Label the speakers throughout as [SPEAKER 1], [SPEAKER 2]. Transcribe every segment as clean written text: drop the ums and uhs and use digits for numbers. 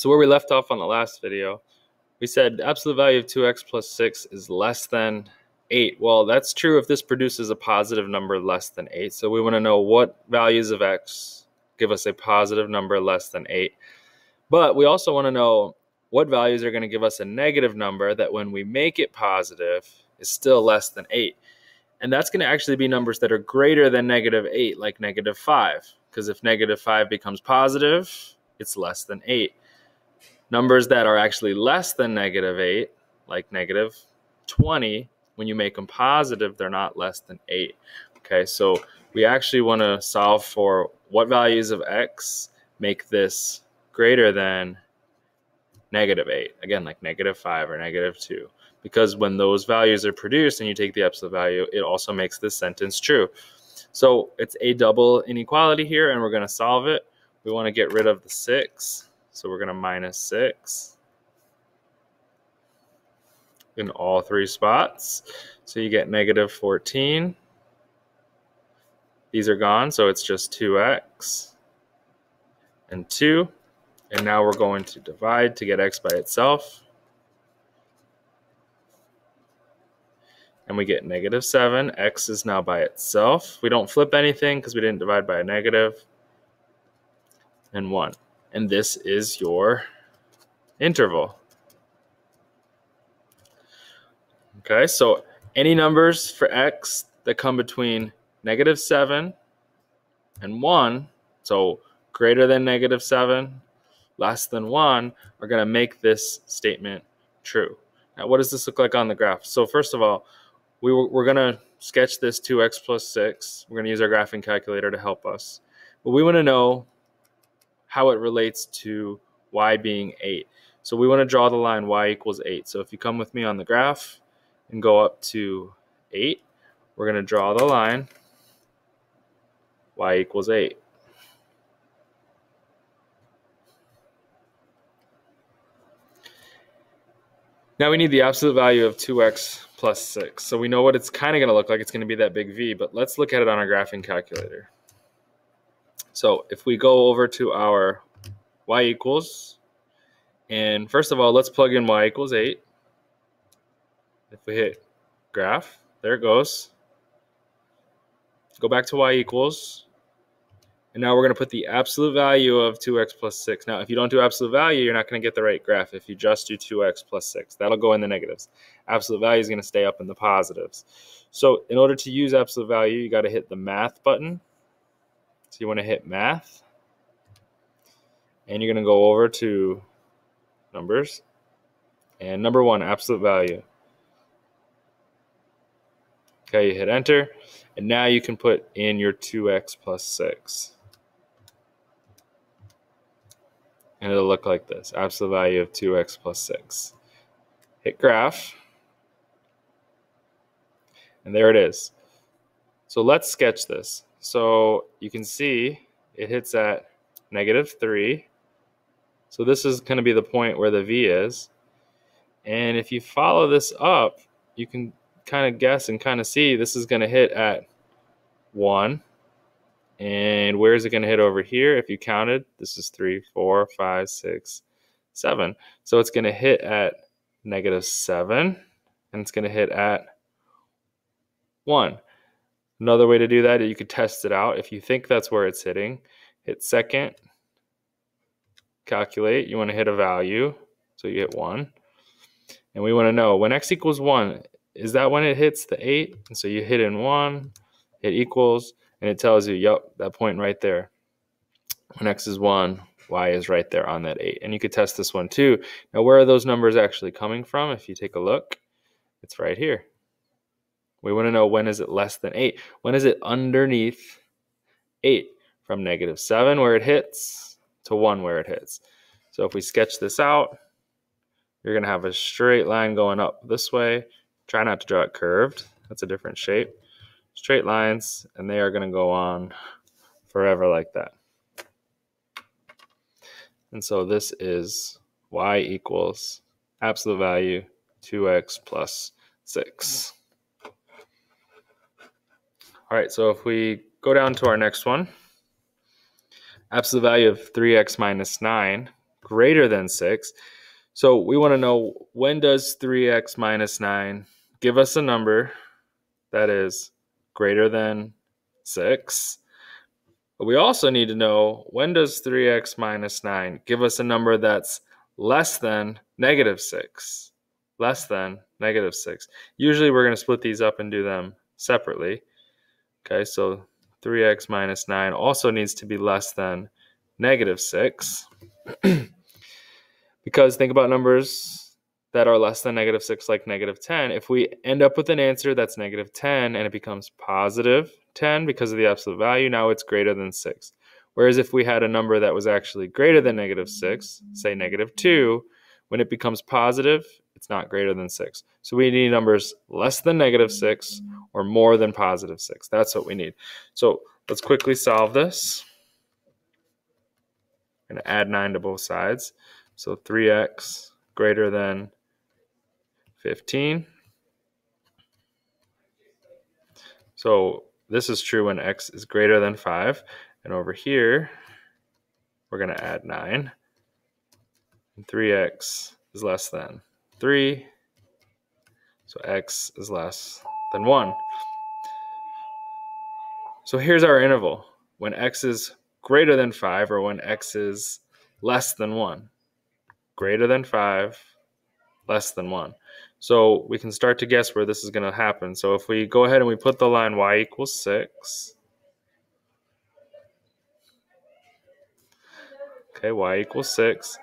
[SPEAKER 1] So where we left off on the last video, we said absolute value of 2x plus 6 is less than 8. Well, that's true if this produces a positive number less than 8. So we want to know what values of x give us a positive number less than 8. But we also want to know what values are going to give us a negative number that when we make it positive is still less than 8. And that's going to actually be numbers that are greater than negative 8, like negative 5. Because if negative 5 becomes positive, it's less than 8. Numbers that are actually less than negative 8, like negative 20, when you make them positive, they're not less than 8. Okay, so we actually want to solve for what values of x make this greater than negative 8. Again, like negative 5 or negative 2. Because when those values are produced and you take the absolute value, it also makes this sentence true. So it's a double inequality here, and we're going to solve it. We want to get rid of the 6. So we're going to minus 6 in all three spots. So you get negative 14. These are gone, so it's just 2x and 2. And now we're going to divide to get x by itself. And we get negative 7. X is now by itself. We don't flip anything because we didn't divide by a negative. And 1. And this is your interval. Okay, so any numbers for x that come between negative 7 and 1, so greater than negative 7, less than 1, are going to make this statement true. Now, what does this look like on the graph? So first of all, we're going to sketch this 2x plus 6. We're going to use our graphing calculator to help us. But we want to know how it relates to y being 8. So we want to draw the line y equals 8. So if you come with me on the graph and go up to 8, we're going to draw the line y equals 8. Now we need the absolute value of 2x plus 6. So we know what it's kind of going to look like. It's going to be that big V, but let's look at it on our graphing calculator. So if we go over to our y equals, and first of all, let's plug in y equals 8. If we hit graph, there it goes. Go back to y equals. And now we're going to put the absolute value of 2x plus 6. Now, if you don't do absolute value, you're not going to get the right graph if you just do 2x plus 6. That'll go in the negatives. Absolute value is going to stay up in the positives. So in order to use absolute value, you got to hit the math button. So you want to hit math. And you're going to go over to numbers. And number 1, absolute value. Okay, you hit enter. And now you can put in your 2x plus 6. And it'll look like this. Absolute value of 2x plus 6. Hit graph. And there it is. So let's sketch this. So you can see it hits at negative 3. So this is going to be the point where the V is. And if you follow this up, you can kind of guess and kind of see this is going to hit at 1. And where is it going to hit over here? If you counted, this is 3, 4, 5, 6, 7. So it's going to hit at negative 7. And it's going to hit at 1. Another way to do that, you could test it out. If you think that's where it's hitting, hit second, calculate. You want to hit a value. So you hit 1. And we want to know when x equals 1, is that when it hits the 8? And so you hit in 1, it equals, and it tells you, yep, that point right there. When x is 1, y is right there on that 8. And you could test this one too. Now, where are those numbers actually coming from? If you take a look, it's right here. We want to know when is it less than 8? When is it underneath 8? From negative 7 where it hits to 1 where it hits. So if we sketch this out, you're going to have a straight line going up this way. Try not to draw it curved. That's a different shape. Straight lines, and they are going to go on forever like that. And so this is y equals absolute value 2x plus 6. All right, so if we go down to our next one, absolute value of 3x minus 9 greater than 6. So we want to know, when does 3x minus 9 give us a number that is greater than 6? But we also need to know, when does 3x minus 9 give us a number that's less than negative 6? Less than negative 6. Usually we're going to split these up and do them separately. Okay, so 3x minus 9 also needs to be less than negative 6. Because think about numbers that are less than negative 6, like negative 10. If we end up with an answer that's negative 10 and it becomes positive 10 because of the absolute value, now it's greater than 6. Whereas if we had a number that was actually greater than negative 6, say negative 2, when it becomes positive, it's not greater than 6. So we need numbers less than negative 6 or more than positive 6. That's what we need. So let's quickly solve this. I'm going to add 9 to both sides. So 3x greater than 15. So this is true when x is greater than 5. And over here, we're going to add 9. And 3x is less than 3. So x is less than 1. So here's our interval. When x is greater than 5, or when x is less than 1. Greater than 5, less than 1. So we can start to guess where this is going to happen. So if we go ahead and we put the line y equals 6. Okay, y equals 6.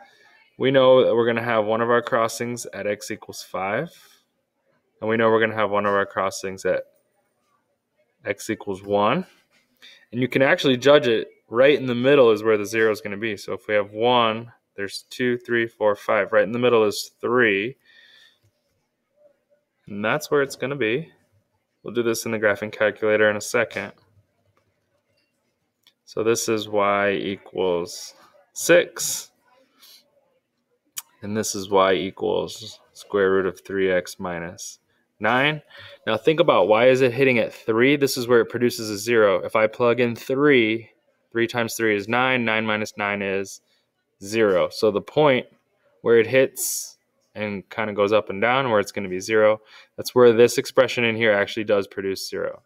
[SPEAKER 1] We know that we're going to have one of our crossings at x equals 5. And we know we're going to have one of our crossings at x equals 1. And you can actually judge it right in the middle is where the 0 is going to be. So if we have 1, there's 2, 3, 4, 5. Right in the middle is 3. And that's where it's going to be. We'll do this in the graphing calculator in a second. So this is y equals 6. And this is y equals square root of 3x minus 9. Now think about, why is it hitting at 3? This is where it produces a 0. If I plug in 3, 3 times 3 is 9. 9 minus 9 is 0. So the point where it hits and kind of goes up and down, where it's going to be 0, that's where this expression in here actually does produce 0.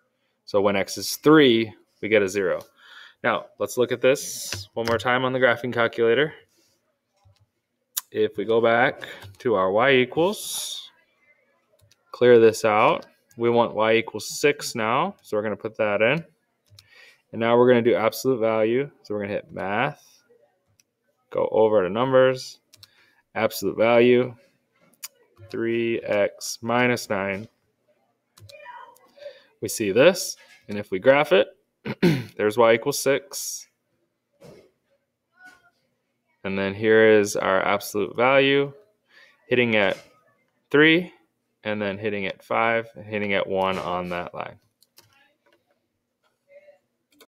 [SPEAKER 1] So when x is 3, we get a 0. Now, let's look at this one more time on the graphing calculator. If we go back to our y equals, clear this out. We want y equals 6 now, so we're going to put that in. And now we're going to do absolute value. So we're going to hit math, go over to numbers, absolute value, 3x minus 9. We see this, and if we graph it, there's y equals 6. And then here is our absolute value, hitting at 3, and then hitting at 5, and hitting at 1 on that line.